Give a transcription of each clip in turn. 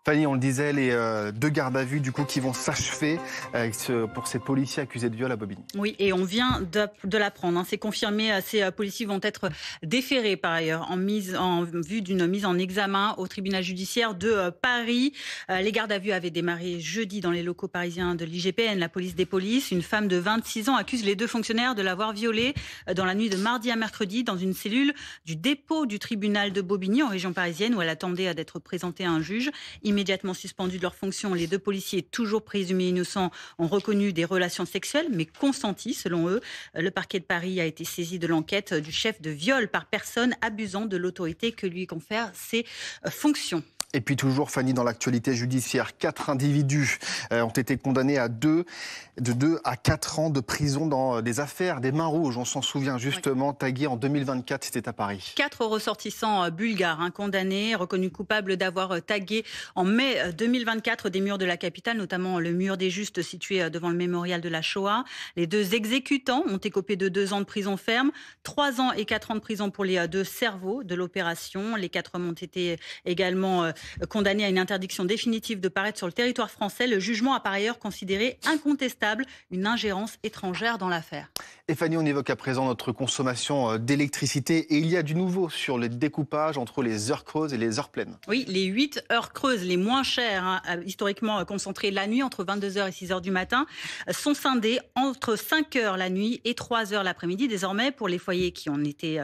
Fanny, on le disait, les deux gardes à vue du coup qui vont s'achever pour ces policiers accusés de viol à Bobigny. Oui, et on vient de l'apprendre. C'est confirmé. Ces policiers vont être déférés par ailleurs en vue d'une mise en examen au tribunal judiciaire de Paris. Les gardes à vue avaient démarré jeudi dans les locaux parisiens de l'IGPN, la police des polices. Une femme de 26 ans accuse les deux fonctionnaires de l'avoir violée dans la nuit de mardi à mercredi dans une cellule du dépôt du tribunal de Bobigny en région parisienne où elle attendait d'être présentée à un juge. Immédiatement suspendus de leurs fonctions, les deux policiers, toujours présumés innocents, ont reconnu des relations sexuelles, mais consenties selon eux. Le parquet de Paris a été saisi de l'enquête du chef de viol par personne abusant de l'autorité que lui confèrent ses fonctions. Et puis toujours, Fanny, dans l'actualité judiciaire, 4 individus ont été condamnés de 2 à 4 ans de prison dans des affaires, des mains rouges. On s'en souvient justement, tagué en 2024, c'était à Paris. 4 ressortissants bulgares condamnés, reconnus coupables d'avoir tagué en mai 2024 des murs de la capitale, notamment le mur des Justes situé devant le mémorial de la Shoah. Les 2 exécutants ont écopé de 2 ans de prison ferme, 3 ans et 4 ans de prison pour les 2 cerveaux de l'opération. Les 4 hommes ont été également condamné à une interdiction définitive de paraître sur le territoire français. Le jugement a par ailleurs considéré incontestable une ingérence étrangère dans l'affaire. Et Fanny, on évoque à présent notre consommation d'électricité et il y a du nouveau sur le découpage entre les heures creuses et les heures pleines. Oui, les 8 heures creuses les moins chères, historiquement concentrées la nuit entre 22h et 6h du matin, sont scindées entre 5 heures la nuit et 3 heures l'après-midi. Désormais, pour les foyers qui ont été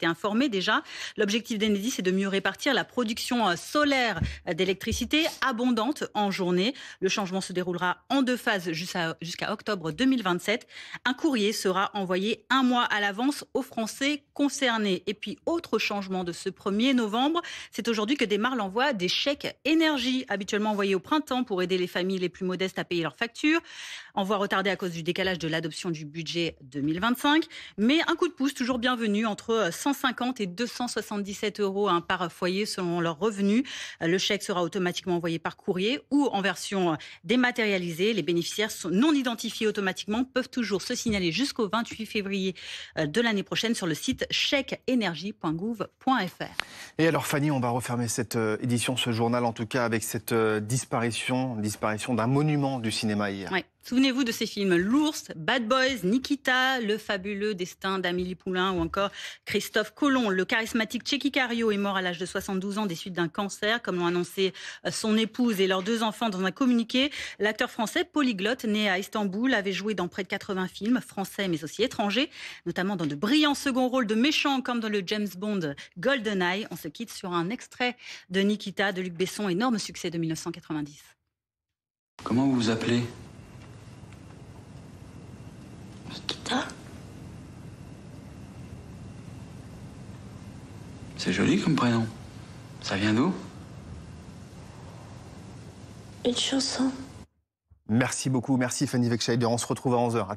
informés déjà, l'objectif d'Enedis, c'est de mieux répartir la production solaire d'électricité abondante en journée. Le changement se déroulera en 2 phases jusqu'à octobre 2027. Un courrier sera envoyé 1 mois à l'avance aux Français concernés. Et puis, autre changement de ce 1er novembre, c'est aujourd'hui que démarre l'envoi des chèques énergie, habituellement envoyés au printemps pour aider les familles les plus modestes à payer leurs factures. Envoi retardé à cause du décalage de l'adoption du budget 2025. Mais un coup de pouce toujours bienvenu, entre 150 et 277 euros par foyer selon leurs revenus. Le chèque sera automatiquement envoyé par courrier ou en version dématérialisée. Les bénéficiaires non identifiés automatiquement peuvent toujours se signaler jusqu'au 28 février de l'année prochaine sur le site chèqueenergie.gouv.fr. Et alors Fanny, on va refermer cette édition, ce journal en tout cas, avec cette disparition d'un monument du cinéma hier. Ouais. Souvenez-vous de ces films L'Ours, Bad Boys, Nikita, Le fabuleux destin d'Amélie Poulain ou encore Christophe Colomb. Le charismatique Tchéky Karyo est mort à l'âge de 72 ans des suites d'un cancer, comme l'ont annoncé son épouse et leurs 2 enfants dans un communiqué. L'acteur français polyglotte, né à Istanbul, avait joué dans près de 80 films français mais aussi étrangers, notamment dans de brillants seconds rôles de méchants comme dans le James Bond GoldenEye. On se quitte sur un extrait de Nikita de Luc Besson, énorme succès de 1990. Comment vous vous appelez ? Nikita. C'est joli comme prénom. Ça vient d'où ? Une chanson. Merci beaucoup, merci Fanny Wegscheider. On se retrouve à 11h. À tout à l'heure.